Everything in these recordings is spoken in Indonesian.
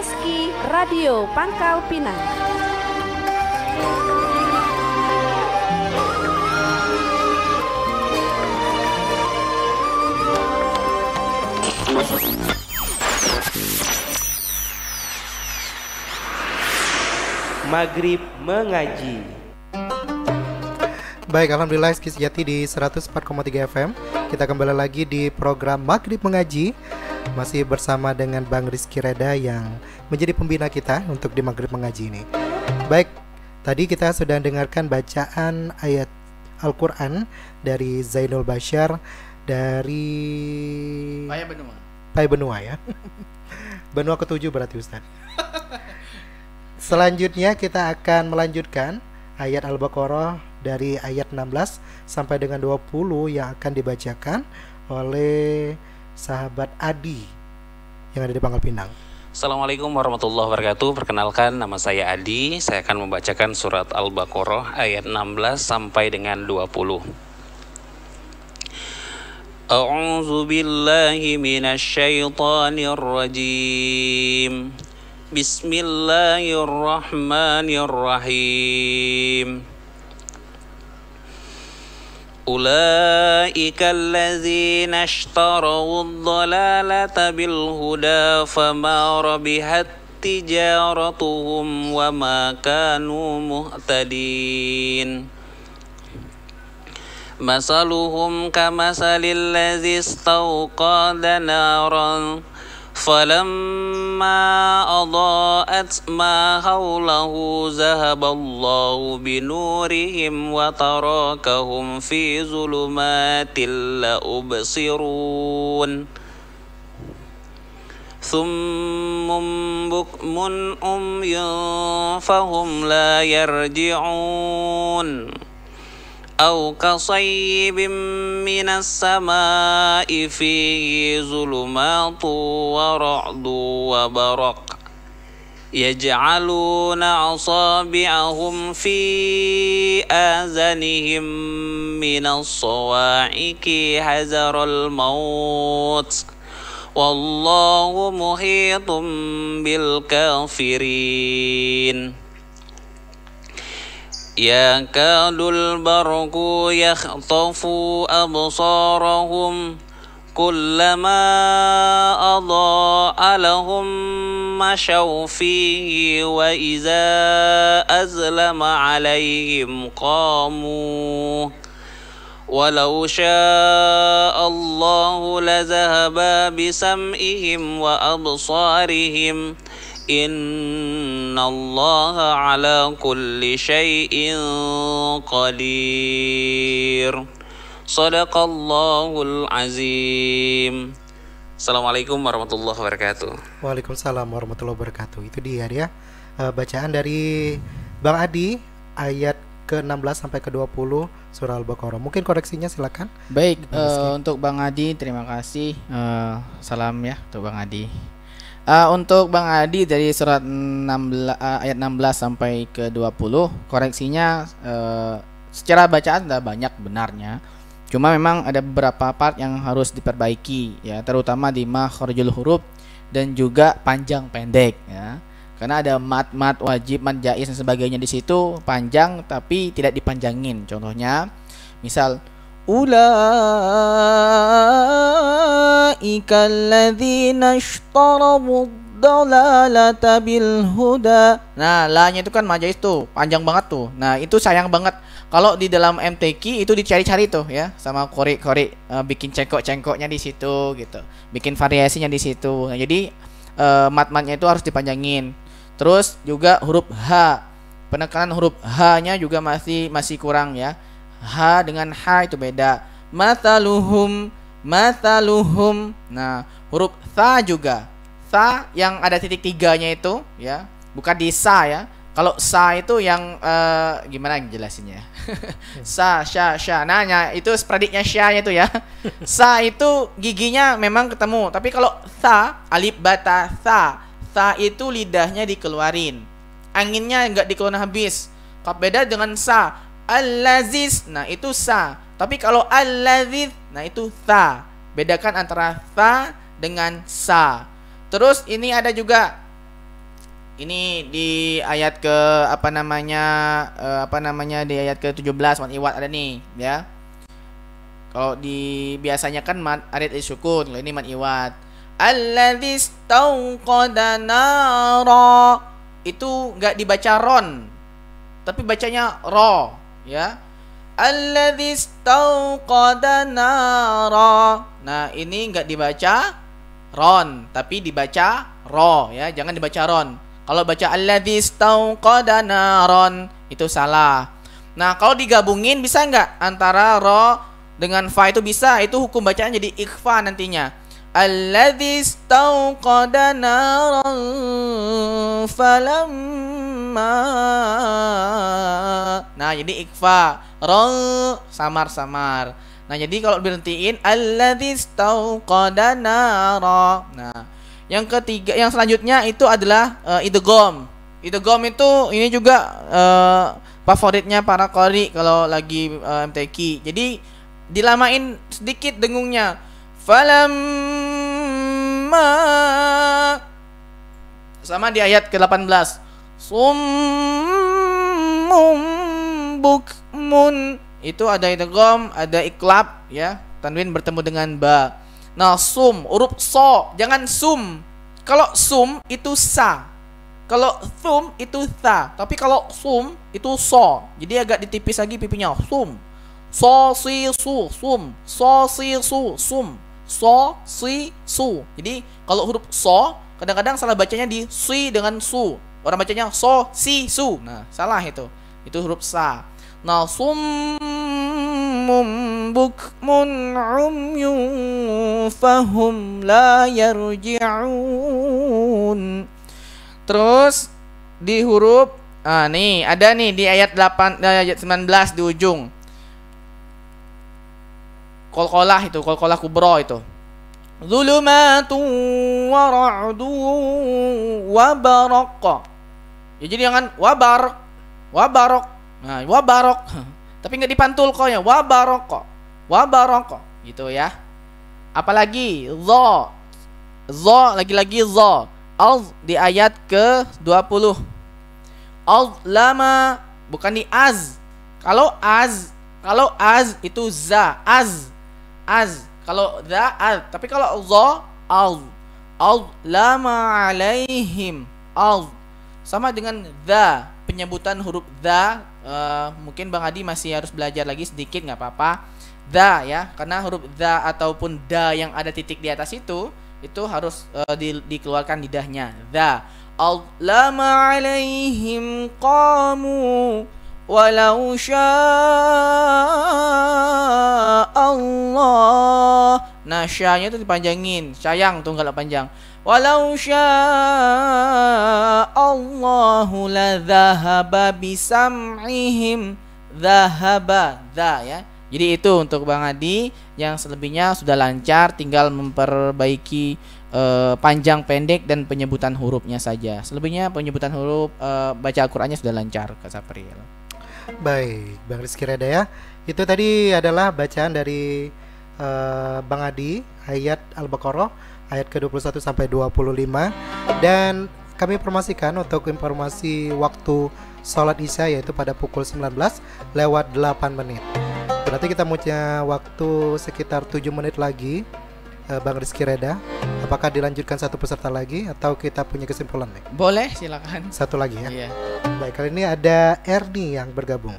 Reski Radio Pangkal Pinang. Maghrib mengaji. Baik, alhamdulillah Reski Sejati di 104,3 FM. Kita kembali lagi di program Maghrib Mengaji. Masih bersama dengan Bang Rizky Reda yang menjadi pembina kita untuk di Maghrib Mengaji ini. Baik, tadi kita sudah dengarkan bacaan ayat Al-Quran dari Zainul Bashar dari Pai Benua ya. Benua ke-7 berarti Ustaz. Selanjutnya kita akan melanjutkan ayat Al-Baqarah dari ayat 16 sampai dengan 20 yang akan dibacakan oleh sahabat Adi yang ada di Pangkal Pinang. Assalamualaikum warahmatullahi wabarakatuh. Perkenalkan, nama saya Adi. Saya akan membacakan surat Al-Baqarah ayat 16 sampai dengan 20. A'udzu billahi minasyaitonir rajim. Bismillahirrahmanirrahim. Ulaika allazina ishtaraw ad-dhalalata bil huda fama rabihat tijaratuhum wa ma kanu muhtadin. Masaluhum kamasalil ladzi istawqada naran falamma adaa'at ma hawlahu zahaballahu binurihim wa tarakahum fi zulumatin la ubsirun thummum bukmun fahum la yarji'un أو كصيب من السماء فيه ظلمات ورعد وبرق يجعلون أصابعهم في آذانهم من الصواعق حذر الموت والله محيط بالكافرين يكاد البرق يخطف أبصارهم كلما أضاء لهم مشوا فيه وإذا أظلم عليهم قاموا ولو شاء الله لذهب بسمعهم وأبصارهم Innallaha ala kulli syai'in qadir. Shadaqallahul azim. Assalamualaikum warahmatullahi wabarakatuh. Waalaikumsalam warahmatullahi wabarakatuh. Itu dia ya, bacaan dari Bang Adi ayat ke-16 sampai ke-20 surah Al-Baqarah. Mungkin koreksinya silakan. Baik, untuk Bang Adi terima kasih. Salam ya untuk Bang Adi. Untuk Bang Adi dari surat 16, ayat 16 sampai ke 20, koreksinya secara bacaan sudah banyak benarnya. Cuma memang ada beberapa part yang harus diperbaiki ya, terutama di makharijul huruf dan juga panjang pendek ya. Karena ada mat wajib, mat jaiz dan sebagainya di situ panjang tapi tidak dipanjangin. Contohnya misal Ulaika alladzina ishtaraw ad-dhalalata bil huda. Nah, la-nya itu kan majais tuh, panjang banget tuh. Nah, itu sayang banget kalau di dalam MTQ itu dicari-cari tuh ya, sama kori bikin cengkok-cengkoknya di situ gitu. Bikin variasinya di situ. Nah, jadi mat-matnya itu harus dipanjangin. Terus juga huruf H. Penekanan huruf H-nya juga masih kurang ya. H dengan H itu beda. Mataluhum. Nah, huruf Tha juga. Tha yang ada titik tiganya itu ya, bukan di Sa ya. Kalau Sa itu yang gimana jelasinnya? Sa, Sya. Nah, itu prediknya Sya itu ya. Sa itu giginya memang ketemu, tapi kalau Tha, alif bata Tha itu lidahnya dikeluarin. Anginnya enggak dikeluarin habis. Kalau beda dengan Sa, Al-Laziz, nah itu Sa. Tapi kalau Al-Laziz, nah itu Tha. Bedakan antara Tha dengan Sa. Terus ini ada juga Ini di ayat ke di ayat ke-17 mat iwat ada nih ya. Kalau di biasanya kan mat arid sukun, kalau ini mat iwat. Alladzis tauqada nara. Itu enggak dibaca ron, tapi bacanya ro ya. Alladzis tauqada nara. Nah, ini enggak dibaca ron, tapi dibaca ro ya, jangan dibaca ron. Kalau baca alladzis tauqada naron itu salah. Nah, kalau digabungin bisa enggak antara ro dengan fa itu bisa, itu hukum bacaan jadi ikhfa nantinya. Alladzis tauqada naron falamma. Nah, jadi ikhfa, ro samar-samar. Nah, jadi kalau berhentiin alladzis tauqada nara. Nah, yang ketiga, yang selanjutnya itu adalah idgham. Idgham itu ini juga favoritnya para qari kalau lagi MTQ. Jadi dilamain sedikit dengungnya. Falamma, sama di ayat ke-18. Summum bukmun. Itu ada idgham, ada iklab ya. Tanwin bertemu dengan ba. Nah, sum, huruf so, jangan sum. Kalau sum itu sa. Kalau sum itu tha. Tapi kalau sum itu so. Jadi agak ditipis lagi pipinya. Sum. So si su, sum. So si su, sum. So si su. Jadi kalau huruf so kadang-kadang salah bacanya di si dengan su. Orang bacanya so si su. Nah, salah itu. Itu huruf sa. Nah, summum bukmun umyun fahum la yarji'un. Terus di huruf nih ada nih di ayat 19 di ujung. Qalqalah itu, qalqalah kubra itu. Zulumatun wa ra'dun wa baraq. Ya, jadi jangan wabar, wabarok. Nah, wabarok. Tapi enggak dipantul konya, wabarok. Wabarok gitu ya. Apalagi dha. Dha lagi-lagi dha. Al di ayat ke-20. Al lama bukan di az. Kalau az itu za, az. Az. Kalau za az. Tapi kalau dha al. Al lama alaihim. Al sama dengan dha, penyebutan huruf dha. Mungkin Bang Adi masih harus belajar lagi sedikit, nggak apa-apa. Dha ya, karena huruf dha ataupun da yang ada titik di atas itu harus dikeluarkan lidahnya. Dha. Allama alaihim qamu walau Allah. Nah, sya-nya itu dipanjangin. Sayang tuh kalau panjang. Walau sya'allahu la dhahaba bisam'ihim. Dhahaba, dha ya. Jadi itu untuk Bang Adi. Yang selebihnya sudah lancar, tinggal memperbaiki panjang pendek dan penyebutan hurufnya saja. Selebihnya penyebutan huruf baca Al-Qur'annya sudah lancar, Kak Sapril. Baik, Bang Rizky Reda ya. Itu tadi adalah bacaan dari Bang Adi ayat Al-Baqarah ayat ke-21 sampai 25, dan kami informasikan untuk informasi waktu sholat isya yaitu pada pukul 19 lewat 8 menit. Berarti kita punya waktu sekitar 7 menit lagi. Bang Rizky Reda, apakah dilanjutkan satu peserta lagi atau kita punya kesimpulan nih? Boleh, silakan. Satu lagi ya. Iya. Baik, kali ini ada Erni yang bergabung.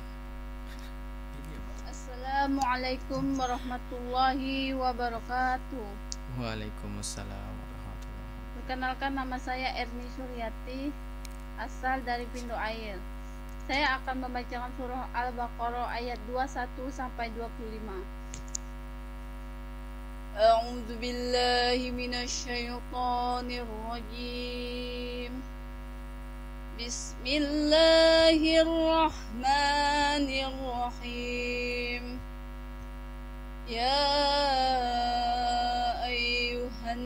Assalamualaikum warahmatullahi wabarakatuh. Waalaikumsalam warahmatullahi wabarakatuh. Perkenalkan, nama saya Erni Suryati, asal dari Pindo Air. Saya akan membacakan surah Al-Baqarah ayat 21 sampai 25. A'udzu billahi minasyaitonir rajim. Bismillahirrahmanirrahim. Ya ayyuhan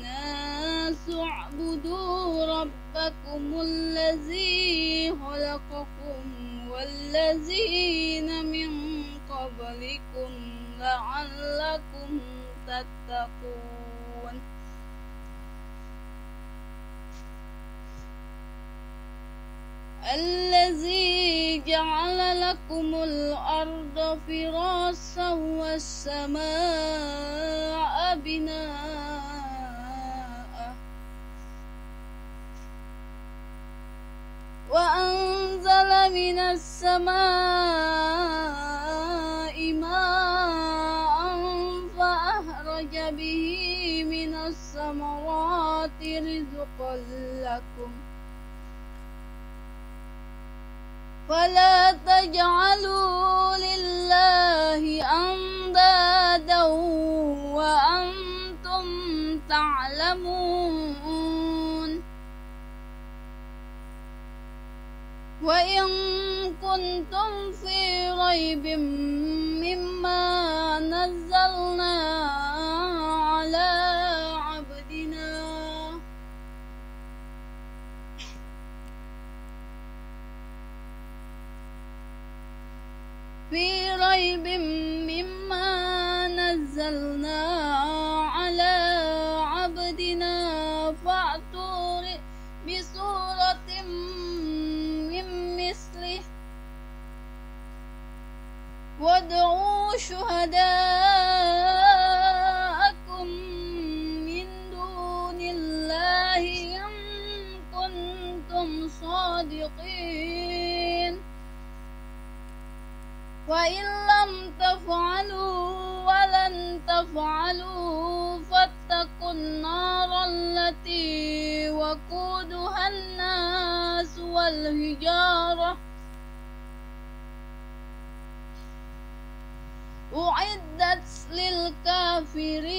nasu u'budu rabbakumul ladzi khalaqakum walladzina min qablikum la'allakum tattaqun. 1 الذي جعل لكم الأرض فراشا والسماء بناء وأنزل من السماء ماء فأخرج به من الثمرات رزقا لكم فلا تجعلوا لله أندادا وأنتم تعلمون وإن كنتم في ريب مما نزلنا على عبدنا فأتوا بسورة من مثله وادعوا شهداءكم من دون الله إن كنتم صادقين وإن لم تفعلوا ولن تفعلوا فاتقوا النار التي وقودها الناس والحجارة أعدت للكافرين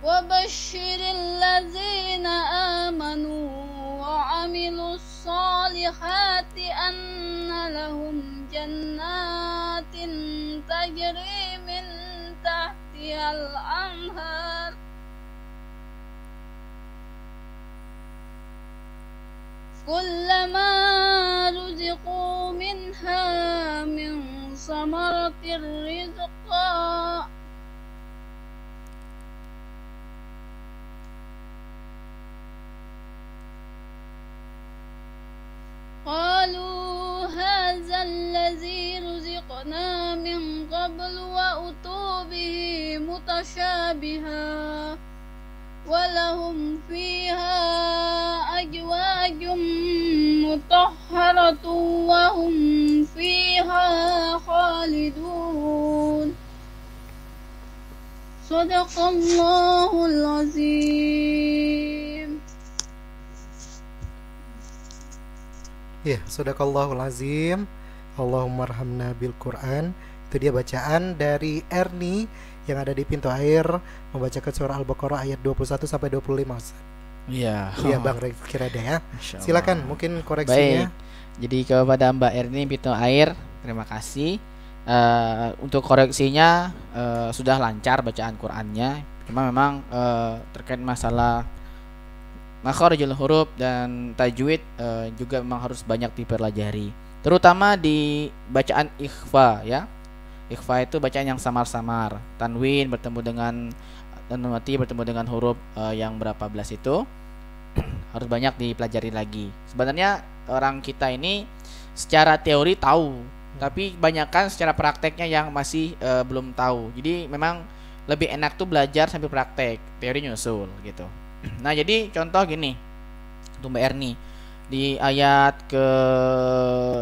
وبشر الذين آمنوا وعملوا الصالحات أن لهم جنات تجري من تحتها الأنهار كلما رزقوا منها من ثمرة رزقا قالوا هذا الذي رزقنا من قبل وأتوا به متشابها ولهم فيها أزواج مطهرة وهم فيها خالدون صدق الله العظيم. Ya, sadaqallahul azim. Allahumma arhamna bil Quran. Itu dia bacaan dari Erni yang ada di pintu air membacakan surah Al-Baqarah ayat 21 sampai 25. Iya. Iya, Bang Rizky Reda ya. Silakan mungkin koreksinya. Baik. Jadi kepada Mbak Erni pintu air, terima kasih. Untuk koreksinya sudah lancar bacaan Qur'annya. Cuma memang terkait masalah makharijul huruf dan tajwid juga memang harus banyak dipelajari, terutama di bacaan ikhfa ya. Ikhfa itu bacaan yang samar-samar, tanwin bertemu dengan tanwin mati bertemu dengan huruf yang berapa belas itu harus banyak dipelajari lagi. Sebenarnya orang kita ini secara teori tahu, tapi banyakkan secara prakteknya yang masih belum tahu. Jadi memang lebih enak tuh belajar sambil praktek, teori nyusul gitu. Nah, jadi contoh gini untuk Mbak Erni di ayat ke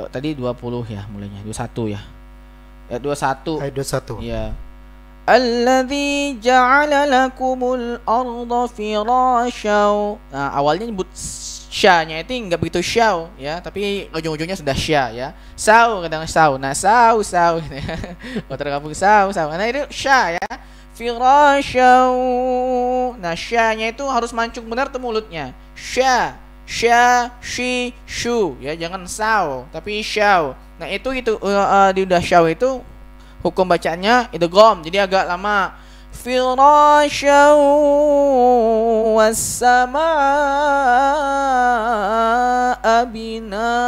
tadi 20 ya, mulainya 21 ya. Ayat 21. Ayat 21. Ya. Alladzi ja'ala lakumul arda firasyaw. Nah, awalnya nyebut sya-nya itu enggak begitu syaw ya, tapi ujung-ujungnya sudah sya ya. Saw kadang saw. Nah, saw gitu ya. Motor kampung saw. Nah, itu sya ya. Firasyaw. Nah, sya-nya itu harus mancung benar tuh mulutnya. Sya, shi, shu ya, jangan saw, tapi syaw. Nah, itu di udah syaw itu hukum bacaannya idgham, jadi agak lama. Firasyaw was-samaa'a binaa'a.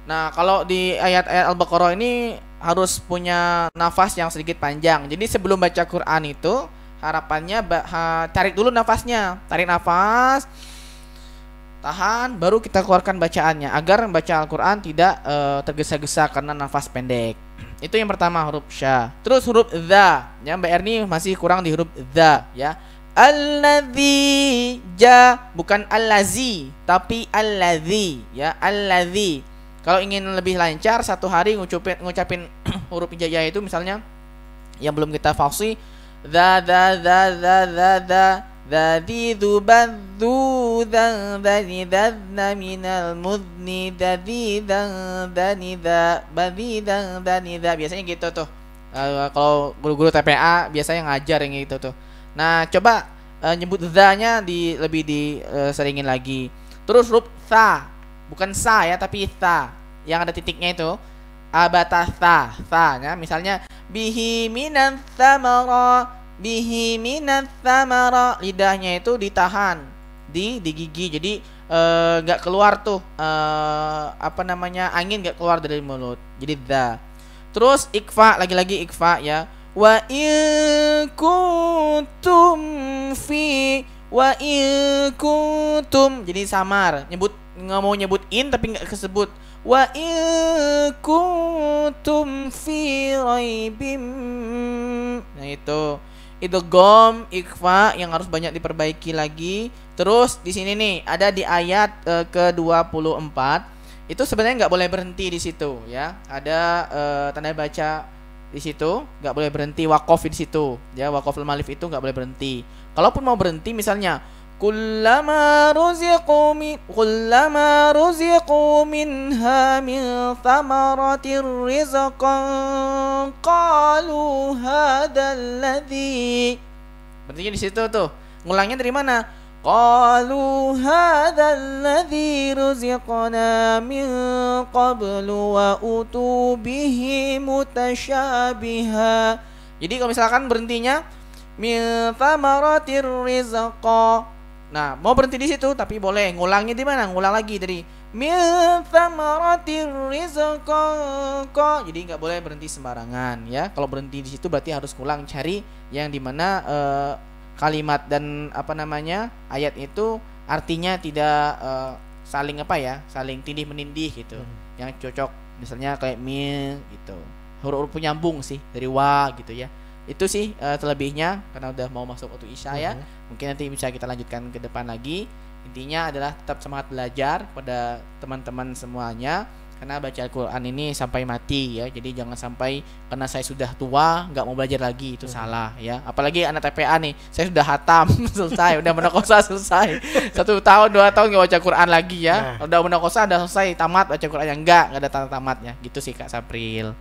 Nah, kalau di ayat-ayat Al-Baqarah ini harus punya nafas yang sedikit panjang. Jadi sebelum baca Quran itu harapannya tarik dulu nafasnya. Tarik nafas, tahan, baru kita keluarkan bacaannya agar baca Al-Quran tidak tergesa-gesa karena nafas pendek. Itu yang pertama, huruf sya. Terus huruf dha, ya Mbak Erni masih kurang di huruf dha, ya. Alladzi bukan allazi tapi alladzi, ya, alladzi. Kalau ingin lebih lancar satu hari ngucapin huruf hijaiyah itu misalnya yang belum kita fasih dza Dzadi dzubadzu dzani dzadna minal mudni dzadi dzani dzabadi dzani dza. Biasanya gitu tuh. Kalau guru-guru TPA biasanya ngajar yang gitu tuh. Nah, coba nyebut dzanya lebih seringin lagi. Terus huruf tha, bukan sa ya, tapi tha yang ada titiknya itu. Abatha, tha ya. Misalnya bihi minan thamara, bihi minat thamara, lidahnya itu ditahan di gigi, jadi nggak keluar tuh angin nggak keluar dari mulut, jadi dza. Terus ikfa, lagi-lagi ikfa ya, wa in kuntum fi, wa in kuntum, jadi samar, nggak mau nyebut in tapi nggak kesebut. Wa in kuntum fi raibim, nah itu idgham, ikhfa yang harus banyak diperbaiki lagi. Terus di sini nih ada di ayat ke-24 itu sebenarnya nggak boleh berhenti di situ ya. Ada tanda baca di situ, nggak boleh berhenti, waqaf di situ ya, waqaful malif itu nggak boleh berhenti. Kalaupun mau berhenti misalnya kullama ruziqu minha min thamaratir rizqan qalu hadzal ladzi, berarti di situ tuh ngulangnya dari mana? Qalu hadzal ladzi ruziqna min qablu wa utu bihi mutasyabiha. Jadi kalau misalkan berhentinya min thamaratir rizqa, nah, mau berhenti di situ tapi boleh ngulangnya di mana? Ngulang lagi dari min thamaratir rizqa. Jadi nggak boleh berhenti sembarangan ya. Kalau berhenti di situ berarti harus ngulang, cari yang dimana kalimat dan ayat itu artinya tidak saling tindih menindih gitu. Yang cocok misalnya kayak min gitu. Huruf penyambung sih dari wa gitu ya. Itu sih selebihnya karena udah mau masuk waktu isya ya. Mungkin nanti bisa kita lanjutkan ke depan lagi. Intinya adalah tetap semangat belajar pada teman-teman semuanya, karena baca Al-Quran ini sampai mati ya. Jadi jangan sampai karena saya sudah tua nggak mau belajar lagi, itu salah ya. Apalagi anak TPA nih, saya sudah hatam selesai, udah menakosa selesai 1 tahun 2 tahun nggak baca Quran lagi ya. Udah menakosa udah selesai, tamat baca Quran yang nggak ada tanda tamatnya gitu sih Kak Sapril.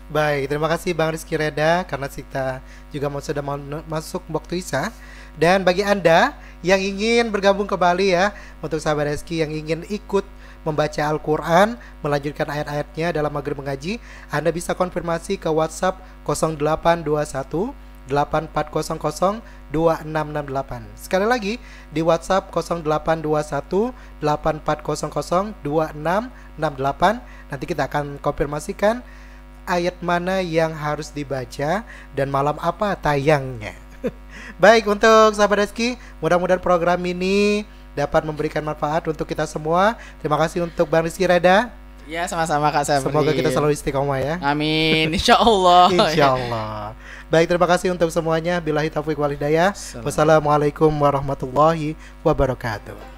Baik, terima kasih Bang Rizky Reda karena kita juga sudah mau masuk waktu isya. Dan bagi Anda yang ingin bergabung kembali ya, untuk sahabat Rizky yang ingin ikut membaca Al-Quran, melanjutkan ayat-ayatnya dalam Maghrib Mengaji, Anda bisa konfirmasi ke WhatsApp 0821 8400 2668. Sekali lagi di WhatsApp 0821 8400 2668. Nanti kita akan konfirmasikan ayat mana yang harus dibaca dan malam apa tayangnya. Baik, untuk sahabat Rizky, mudah-mudahan program ini dapat memberikan manfaat untuk kita semua. Terima kasih untuk Bang Rizky Reda. Ya, sama-sama Kak Sabril. Semoga kita selalu istiqomah ya. Amin, insyaallah. Insyaallah. Baik, terima kasih untuk semuanya. Billahi taufiq wal hidayah. Wassalamualaikum warahmatullahi wabarakatuh.